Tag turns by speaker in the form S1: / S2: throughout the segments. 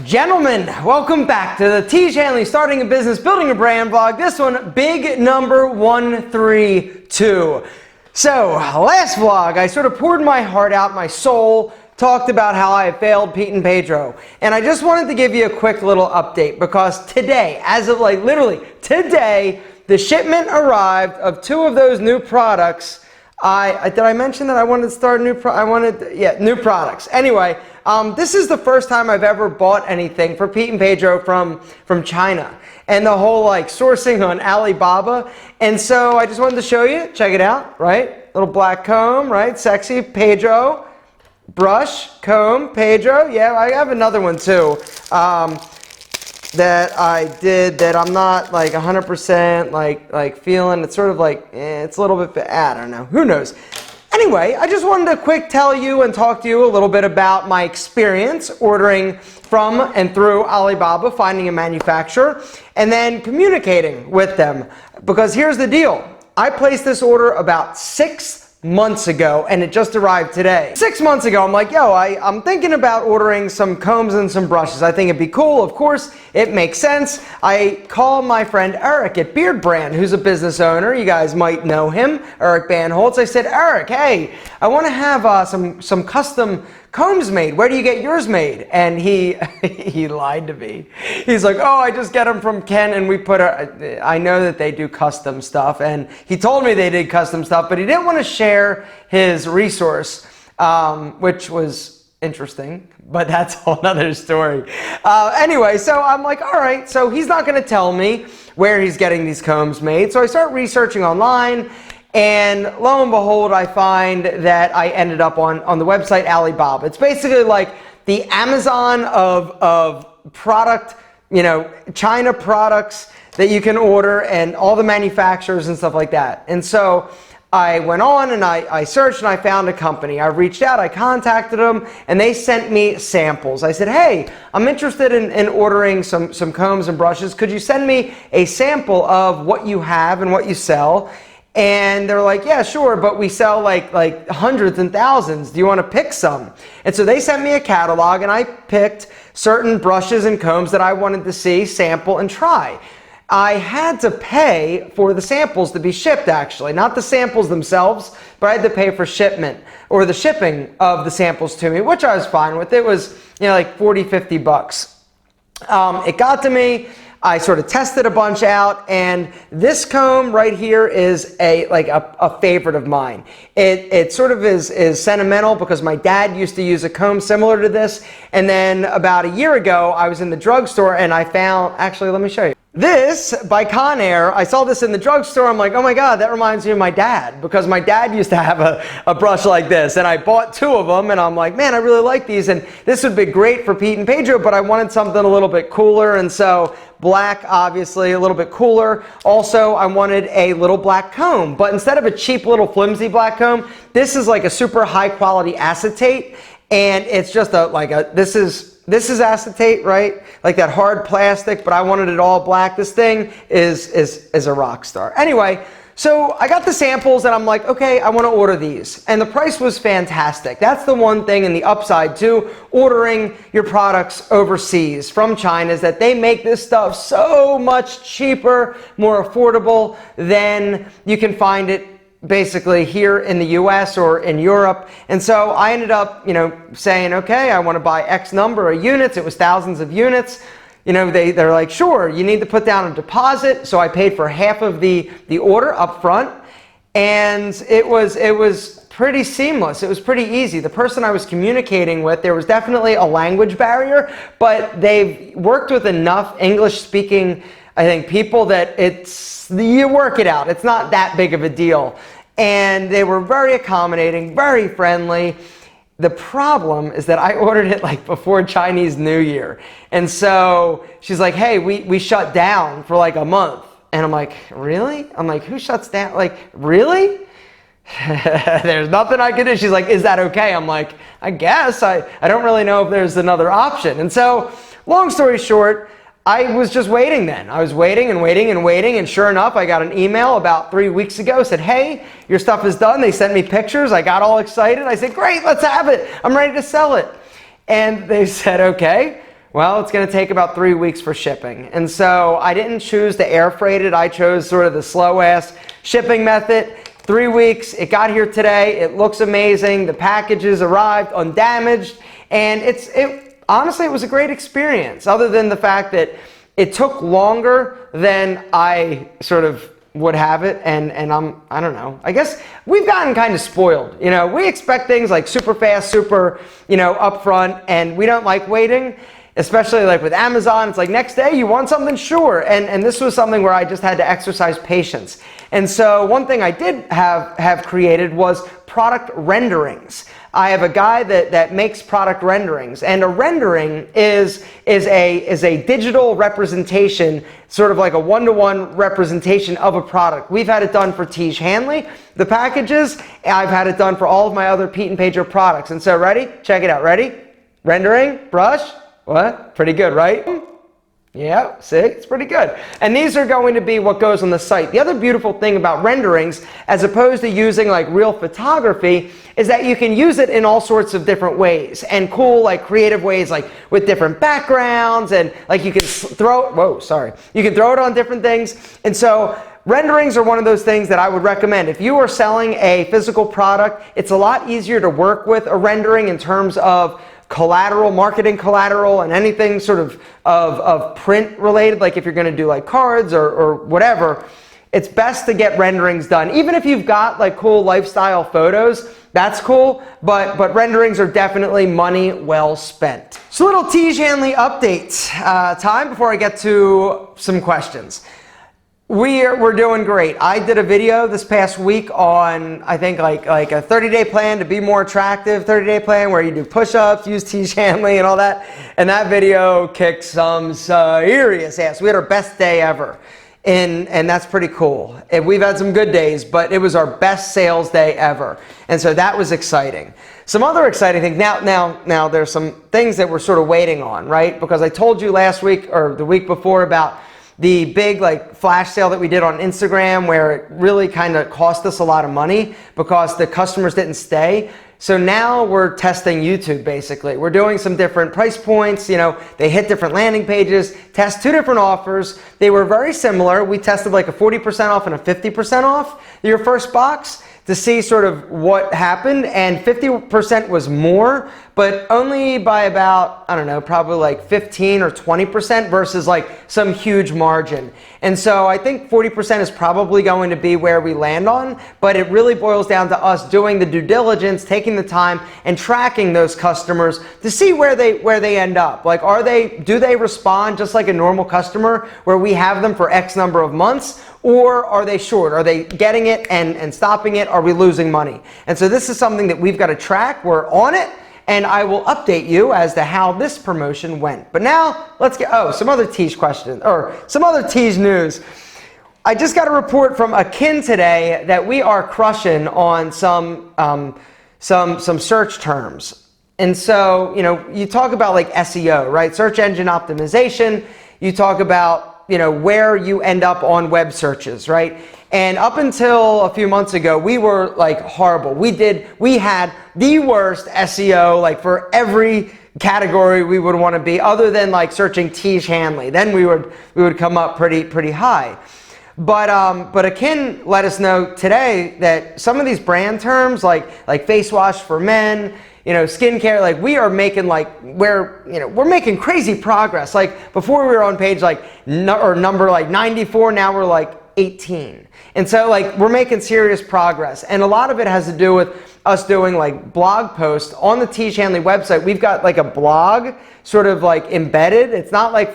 S1: Gentlemen, welcome back to the Tiege Hanley Starting a Business, Building a Brand vlog. This one, big number 132. So, last vlog, I sort of poured my heart out, my soul, talked about how I had failed Pete and Pedro. And I just wanted to give you a quick little update because today, as of like literally today, the shipment arrived of two of those new products. Did I mention that I wanted to start new products. Anyway, this is the first time I've ever bought anything for Pete and Pedro from China. And the whole like sourcing on Alibaba. And so I just wanted to show you, check it out, right? Little black comb, right? Sexy Pedro. Brush, comb, Pedro. Yeah, I have another one too. That I did that I'm not like 100% like feeling. It's sort of like, it's a little bit, I don't know, who knows. Anyway, I just wanted to quick tell you and talk to you a little bit about my experience ordering from and through Alibaba, finding a manufacturer, and then communicating with them. Because here's the deal. I placed this order about 6 months ago and it just arrived today. 6 months ago, I'm like, yo, I'm thinking about ordering some combs and some brushes. I think it'd be cool. Of course, it makes sense. I call my friend Eric at Beard Brand, who's a business owner. You guys might know him, Eric Banholtz. I said, Eric, hey, I want to have some custom combs made. Where do you get yours made? And he lied to me. He's like, oh, I just get them from Ken, and we put I know that they do custom stuff, and he told me they did custom stuff, but he didn't want to share his resource, which was interesting, but that's a whole nother story. Anyway, so I'm like, all right, so he's not going to tell me where he's getting these combs made. So I start researching online, and lo and behold, I find that I ended up on the website Alibaba. It's basically like the Amazon of product, you know, China products that you can order and all the manufacturers and stuff like that. And so I went on and I searched and I found a company. I reached out, I contacted them, and they sent me samples. I said, hey, I'm interested in ordering some combs and brushes. Could you send me a sample of what you have and what you sell? And they're like, yeah, sure, but we sell like hundreds and thousands. Do you want to pick some? And so they sent me a catalog, and I picked certain brushes and combs that I wanted to see, sample, and try. I had to pay for the samples to be shipped, actually. Not the samples themselves, but I had to pay for shipment or the shipping of the samples to me, which I was fine with. It was, you know, like 40, 50 bucks. It got to me. I sort of tested a bunch out, and this comb right here is a favorite of mine. It sort of is sentimental because my dad used to use a comb similar to this, and then about a year ago I was in the drugstore and I found, actually let me show you. This, by Conair, I saw this in the drugstore. I'm like, oh my God, that reminds me of my dad, because my dad used to have a brush like this, and I bought 2 of them, and I'm like, man, I really like these, and this would be great for Pete and Pedro, but I wanted something a little bit cooler, and so black, obviously, a little bit cooler. Also, I wanted a little black comb, but instead of a cheap little flimsy black comb, this is like a super high quality acetate, and it's just this is acetate, right? Like that hard plastic, but I wanted it all black. This thing is a rock star. Anyway, so I got the samples and I'm like, okay, I want to order these. And the price was fantastic. That's the one thing in the upside to ordering your products overseas from China, is that they make this stuff so much cheaper, more affordable than you can find it basically here in the US or in Europe. And so I ended up, you know, saying, okay, I want to buy X number of units. It was thousands of units. You know, they're like, sure, you need to put down a deposit. So I paid for half of the order up front, and it was pretty seamless. It was pretty easy. The person I was communicating with, there was definitely a language barrier, but they've worked with enough English speaking, I think, people that you work it out. It's not that big of a deal. And they were very accommodating, very friendly. The problem is that I ordered it like before Chinese New Year. And so she's like, hey, we shut down for like a month. And I'm like, really? I'm like, who shuts down? Like, really? There's nothing I can do. She's like, is that okay? I'm like, I guess. I don't really know if there's another option. And so, long story short, I was just waiting then. I was waiting and waiting and waiting, and sure enough, I got an email about 3 weeks ago, said, hey, your stuff is done. They sent me pictures. I got all excited. I said, great, let's have it. I'm ready to sell it. And they said, okay, Well, it's going to take about 3 weeks for shipping. And so I didn't choose to air freight it. I chose sort of the slow-ass shipping method. 3 weeks. It got here today. It looks amazing. The packages arrived undamaged. And honestly, it was a great experience, other than the fact that it took longer than I sort of would have it, and I don't know. I guess we've gotten kind of spoiled. You know, we expect things like super fast, super, upfront, and we don't like waiting. Especially like with Amazon, it's like next day you want something, sure. And this was something where I just had to exercise patience. And so one thing I did have created was product renderings. I have a guy that makes product renderings, and a rendering is a digital representation, sort of like a one-to-one representation of a product. We've had it done for Tiege Hanley, the packages. I've had it done for all of my other Pete and Pedro products. And so ready? Check it out. Ready? Rendering, brush. What? Pretty good, right? Yeah, see, it's pretty good. And these are going to be what goes on the site. The other beautiful thing about renderings, as opposed to using like real photography, is that you can use it in all sorts of different ways, and cool, like creative ways, like with different backgrounds, and like you can you can throw it on different things. And so renderings are one of those things that I would recommend. If you are selling a physical product, it's a lot easier to work with a rendering in terms of collateral, marketing collateral, and anything sort of print related, like if you're going to do like cards or whatever. It's best to get renderings done. Even if you've got like cool lifestyle photos, that's cool, but renderings are definitely money well spent. So little Tiege Hanley update time before I get to some questions. We're doing great. I did a video this past week on, I think, like a 30-day plan to be more attractive, 30-day plan where you do push-ups, use Tiege Hanley and all that. And that video kicked some serious ass. We had our best day ever. And that's pretty cool. And we've had some good days, but it was our best sales day ever. And so that was exciting. Some other exciting things. Now there's some things that we're sort of waiting on, right? Because I told you last week or the week before about the big like flash sale that we did on Instagram, where it really kind of cost us a lot of money because the customers didn't stay. So now we're testing YouTube basically. We're doing some different price points. They hit different landing pages, test 2 different offers. They were very similar. We tested like a 40% off and a 50% off your first box to see sort of what happened, and 50% was more, but only by about, I don't know, probably like 15 or 20% versus like some huge margin. And so I think 40% is probably going to be where we land on, but it really boils down to us doing the due diligence, taking the time and tracking those customers to see where they end up. Like, do they respond just like a normal customer where we have them for X number of months? Or are they short? Are they getting it and stopping it? Are we losing money? And so this is something that we've got to track. We're on it, and I will update you as to how this promotion went. But now let's get some other Tiege questions, or some other Tiege news. I just got a report from Acne today that we are crushing on some search terms. And so, you talk about like SEO, right? Search engine optimization. You talk about where you end up on web searches, right? And up until a few months ago, we were like horrible. We had the worst SEO, like for every category we would want to be, other than like searching Tiege Hanley. Then we would come up pretty high. But Acne let us know today that some of these brand terms, like face wash for men, skincare, like we are making we're making crazy progress. Like before we were on page number 94, now we're like 18. And so like we're making serious progress. And a lot of it has to do with us doing like blog posts on the Tiege Hanley website. We've got like a blog sort of like embedded. It's not like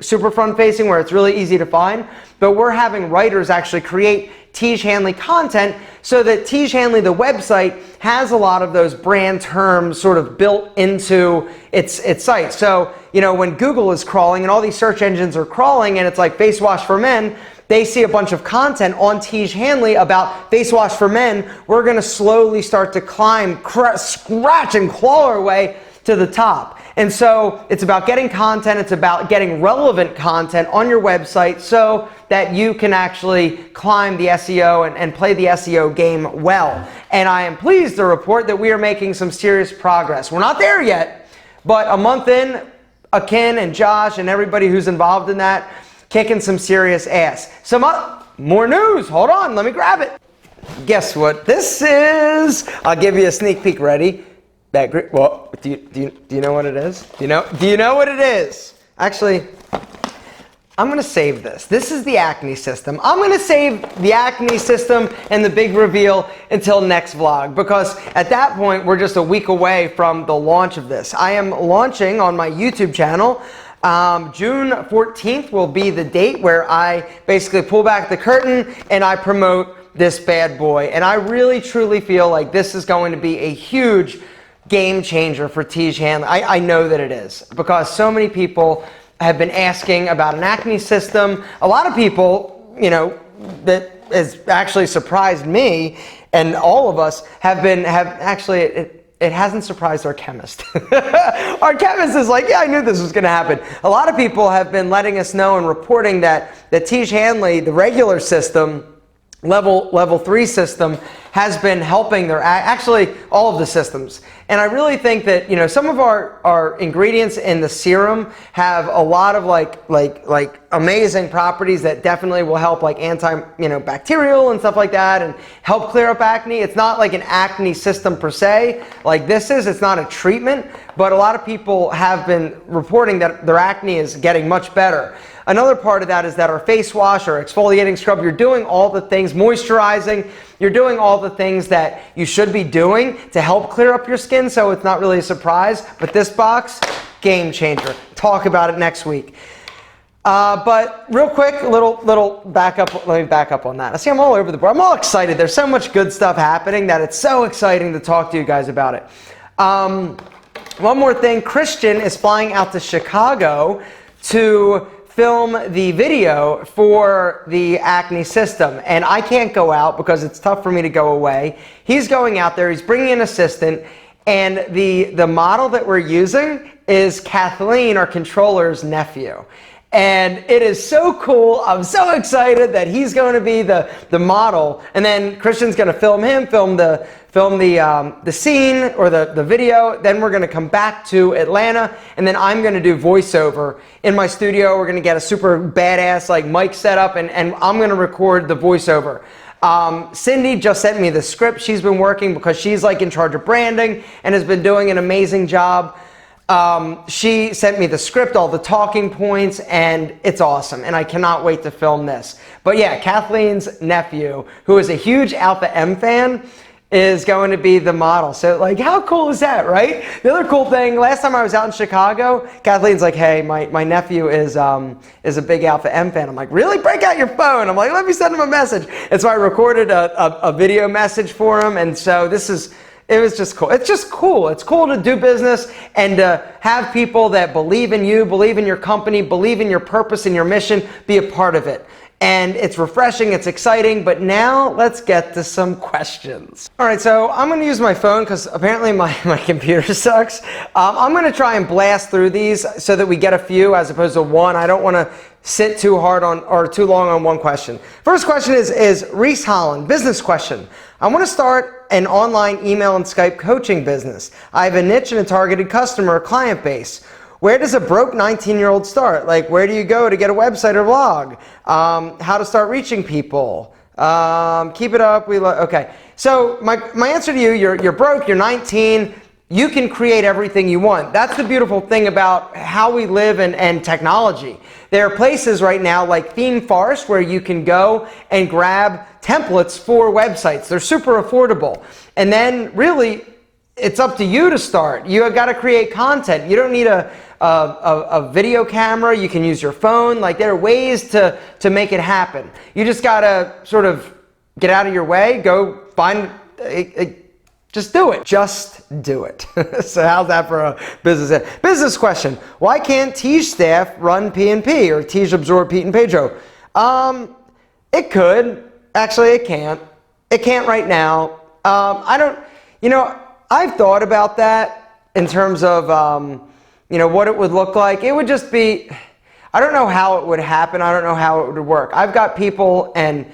S1: super front facing where it's really easy to find, but we're having writers actually create Tiege Hanley content so that Tiege Hanley, the website, has a lot of those brand terms sort of built into its site. So, when Google is crawling and all these search engines are crawling and it's like face wash for men, they see a bunch of content on Tiege Hanley about face wash for men. We're going to slowly start to climb, scratch and claw our way to the top. And so it's about getting content, it's about getting relevant content on your website so that you can actually climb the SEO and play the SEO game well. And I am pleased to report that we are making some serious progress. We're not there yet, but a month in, Akin and Josh and everybody who's involved in that, kicking some serious ass. More news. Hold on, let me grab it. Guess what this is? I'll give you a sneak peek. Ready? Well, do you know what it is? Do you know what it is? Actually, I'm going to save this. This is the Acne system. I'm going to save the Acne system and the big reveal until next vlog, because at that point, we're just a week away from the launch of this. I am launching on my YouTube channel. June 14th will be the date where I basically pull back the curtain and I promote this bad boy. And I really, truly feel like this is going to be a huge game changer for Tiege Hanley. I know that it is, because so many people have been asking about an acne system. A lot of people, that has actually surprised me and all of us it hasn't surprised our chemist. Our chemist is like, yeah, I knew this was going to happen. A lot of people have been letting us know and reporting that Tiege Hanley, the regular system, level 3 system, has been helping actually all of the systems. And I really think that, some of our ingredients in the serum have a lot of like amazing properties that definitely will help, like bacterial and stuff like that, and help clear up acne. It's not like an acne system per se, like this is. It's not a treatment, but a lot of people have been reporting that their acne is getting much better. Another part of that is that our face wash or exfoliating scrub, you're doing all the things, moisturizing, you're doing all the things that you should be doing to help clear up your skin, so it's not really a surprise. But this box, game changer. Talk about it next week. But real quick, little backup. Let me back up on that. I see I'm all over the board. I'm all excited. There's so much good stuff happening that it's so exciting to talk to you guys about it. One more thing, Christian is flying out to Chicago to film the video for the acne system, and I can't go out because it's tough for me to go away. He's going out there, he's bringing an assistant, and the model that we're using is Kathleen, our controller's nephew. And it is so cool. I'm so excited that he's going to be the model, and then Christian's going to film him, film the scene or the video. Then we're going to come back to Atlanta, and then I'm going to do voiceover in my studio. We're going to get a super badass mic set up, and I'm going to record the voiceover. Cindy just sent me the script. She's been working because she's in charge of branding and has been doing an amazing job. She sent me the script, all the talking points, and it's awesome, and I cannot wait to film this. But yeah, Kathleen's nephew, who is a huge Alpha M fan, is going to be the model. So how cool is that, right? The other cool thing, last time I was out in Chicago, Kathleen's like, hey, my nephew is a big Alpha M fan. I'm like, really? Break out your phone. I'm like, let me send him a message. And so I recorded a video message for him, and so it was just cool. It's just cool. It's cool to do business and to have people that believe in you, believe in your company, believe in your purpose and your mission, be a part of it. And it's refreshing, it's exciting, but now let's get to some questions. All right, so I'm gonna use my phone because apparently my computer sucks. I'm gonna try and blast through these so that we get a few as opposed to one. I don't wanna sit too hard on or too long on one question. First question is Reese Holland, business question. I wanna start an online email and Skype coaching business. I have a niche and a targeted customer or client base. Where does a broke 19-year-old start? Where do you go to get a website or blog? How to start reaching people? Keep it up. Okay. So my answer to you, you're broke, you're 19, you can create everything you want. That's the beautiful thing about how we live and technology. There are places right now like Theme Forest where you can go and grab templates for websites. They're super affordable. And then really, it's up to you to start. You have got to create content. You don't need a video camera. You can use your phone. There are ways to make it happen. You just got to sort of get out of your way, go find, just do it. Just do it. So how's that for a business? Business question. Why can't Tiege staff run P&P or Tiege absorb Pete and Pedro? It could. Actually, it can't. It can't right now. I don't, I've thought about that in terms of, what it would look like. It would just be, I don't know how it would happen. I don't know how it would work. I've got people and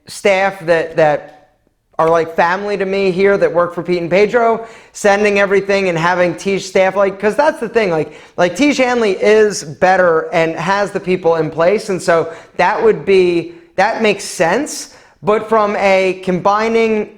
S1: staff that are like family to me here that work for Pete and Pedro, sending everything and having Tiege staff, like, because that's the thing, like Tiege Hanley is better and has the people in place, and so that makes sense. But from a combining,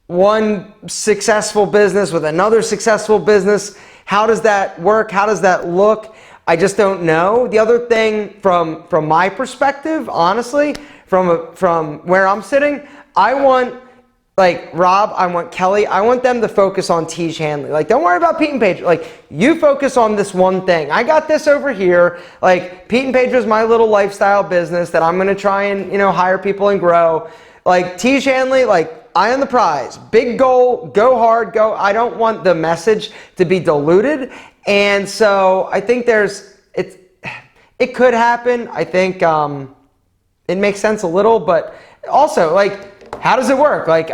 S1: one successful business with another successful business, how does that work? How does that look? I just don't know. The other thing from my perspective, honestly, from where I'm sitting, I want, like, Rob, I want Kelly, I want them to focus on Tiege Hanley. Like, don't worry about Pete and Pedro. Like, you focus on this one thing. I got this over here. Like, Pete and Pedro is my little lifestyle business that I'm going to try and, hire people and grow. Like, Tiege Hanley, like, eye on the prize. Big goal, go hard, go. I don't want the message to be diluted. And so I think it could happen. I think it makes sense a little, but also, like, how does it work? Like,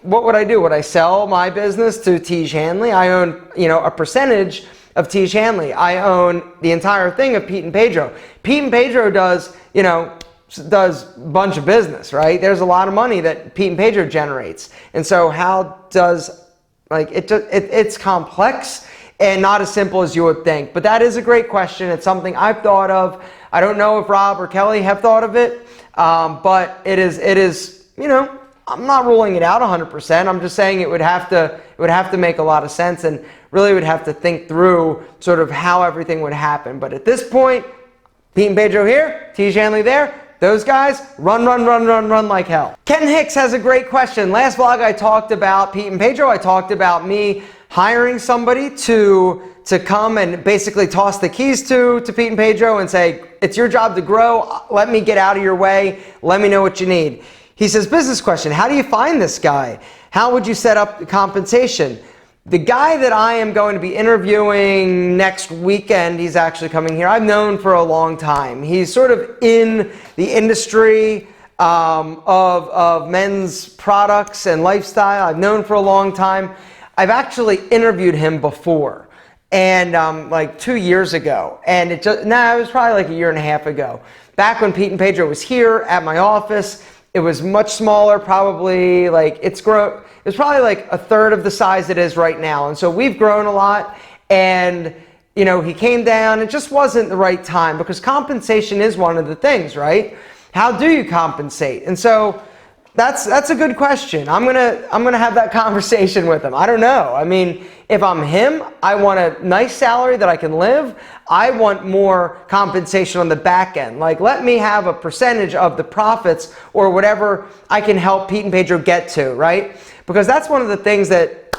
S1: what would I do? Would I sell my business to Tiege Hanley? I own, a percentage of Tiege Hanley. I own the entire thing of Pete and Pedro. Pete and Pedro does a bunch of business, right? There's a lot of money that Pete and Pedro generates. And so how does, like, it's complex and not as simple as you would think. But that is a great question. It's something I've thought of. I don't know if Rob or Kelly have thought of it, but it is, I'm not ruling it out 100%. I'm just saying it would have to make a lot of sense, and really would have to think through sort of how everything would happen. But at this point, Pete and Pedro here, Tiege Hanley there. Those guys run like hell. Ken Hicks has a great question. Last vlog I talked about Pete and Pedro. I talked about me hiring somebody to come and basically toss the keys to Pete and Pedro and say, it's your job to grow. Let me get out of your way. Let me know what you need. He says, business question, how do you find this guy? How would you set up the compensation? The guy that I am going to be interviewing next weekend, he's actually coming here, I've known for a long time. He's sort of in the industry of men's products and lifestyle. I've known for a long time. I've actually interviewed him before, and like 2 years ago, and it was probably like a year and a half ago. Back when Pete and Pedro was here at my office, it was much smaller, probably like it's probably like a third of the size it is right now. And so we've grown a lot, and he came down. It just wasn't the right time, because compensation is one of the things, right? How do you compensate? And so that's a good question. I'm gonna have that conversation with him. I don't know. I mean, if I'm him, I want a nice salary that I can live. I want more compensation on the back end. Like, let me have a percentage of the profits or whatever I can help Pete and Pedro get to, right? Because that's one of the things that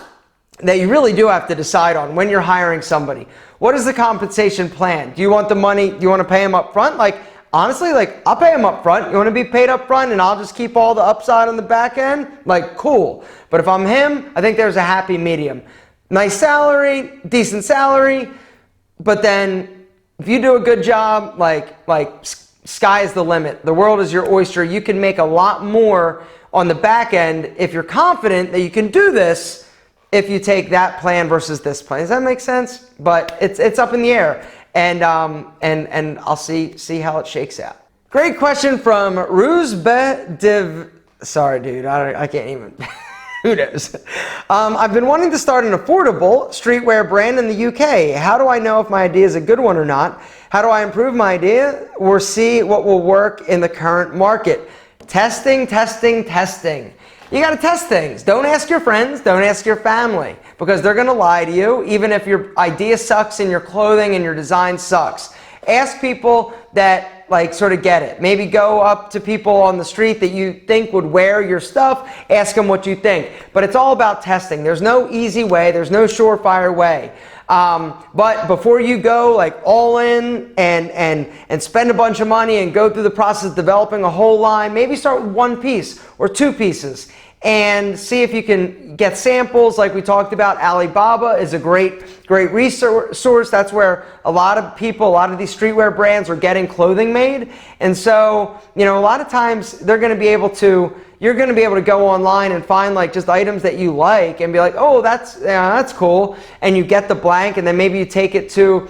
S1: you really do have to decide on when you're hiring somebody. What is the compensation plan? Do you want the money? Do you want to pay them up front? Like, honestly, like, I'll pay them up front. You want to be paid up front and I'll just keep all the upside on the back end? Like, cool. But if I'm him, I think there's a happy medium. Nice salary, decent salary, but then if you do a good job, like sky is the limit. The world is your oyster. You can make a lot more on the back end if you're confident that you can do this, if you take that plan versus this plan. Does that make sense? But it's up in the air. And I'll see how it shakes out. Great question from Ruzbe Sorry, dude, I can't even. Who knows? I've been wanting to start an affordable streetwear brand in the UK. How do I know if my idea is a good one or not? How do I improve my idea or see what will work in the current market? Testing. You got to test things. Don't ask your friends. Don't ask your family, because they're going to lie to you, even if your idea sucks and your clothing and your design sucks. Ask people that sort of get it. Maybe go up to people on the street that you think would wear your stuff. Ask them what you think. But it's all about testing. There's no easy way. There's no surefire way. But before you go all in and spend a bunch of money and go through the process of developing a whole line, maybe start with one piece or two pieces and see if you can get samples. Like we talked about, Alibaba is a great resource. That's where a lot of people, a lot of these streetwear brands are getting clothing made. And so, a lot of times you're going to be able to go online and find just items that you like and be like, oh, that's cool. And you get the blank, and then maybe you take it to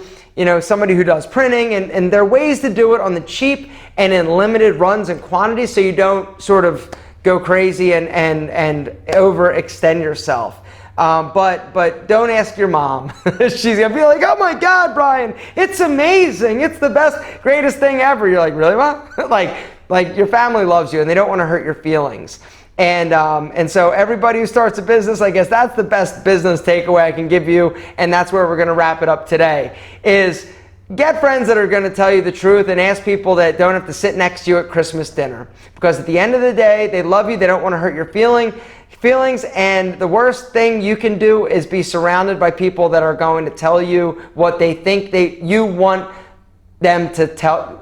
S1: somebody who does printing, and there are ways to do it on the cheap and in limited runs and quantities, so you don't sort of go crazy and overextend yourself. But don't ask your mom. She's gonna be like, oh my God, Brian, it's amazing. It's the best, greatest thing ever. You're like, really, Mom? like your family loves you and they don't want to hurt your feelings. And so everybody who starts a business, I guess that's the best business takeaway I can give you. And that's where we're going to wrap it up today is get friends that are going to tell you the truth and ask people that don't have to sit next to you at Christmas dinner. Because at the end of the day, they love you. They don't want to hurt your feelings. And the worst thing you can do is be surrounded by people that are going to tell you what they think you want them to tell.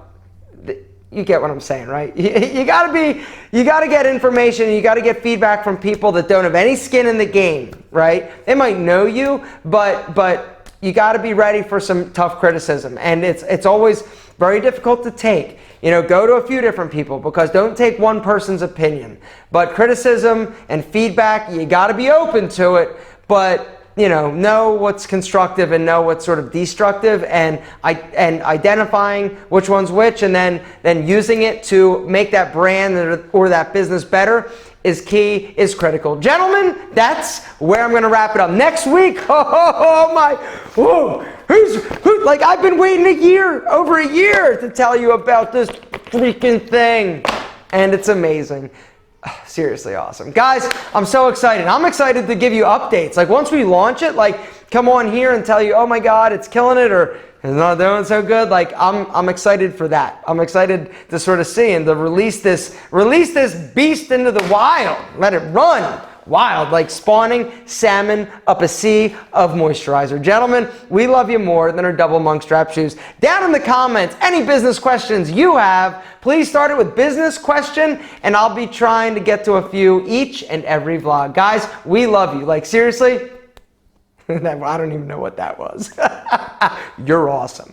S1: You get what I'm saying, right? You gotta get information, you gotta get feedback from people that don't have any skin in the game, right? They might know you, but you gotta be ready for some tough criticism. And it's always very difficult to take. Go to a few different people because don't take one person's opinion. But criticism and feedback, you gotta be open to it, but know what's constructive and know what's sort of destructive and identifying which one's which and then using it to make that brand or that business better is key, is critical. Gentlemen, that's where I'm going to wrap it up. Next week, I've been waiting over a year to tell you about this freaking thing. And it's amazing. Seriously awesome. Guys, I'm so excited. I'm excited to give you updates. Like once we launch it, come on here and tell you, oh my God, it's killing it or it's not doing so good. I'm excited for that. I'm excited to sort of see and to release this beast into the wild. Let it run wild, like spawning salmon up a sea of moisturizer. Gentlemen, we love you more than our double monk strap shoes. Down in the comments, any business questions you have, please start it with business question, and I'll be trying to get to a few each and every vlog. Guys, we love you. Seriously, I don't even know what that was. You're awesome.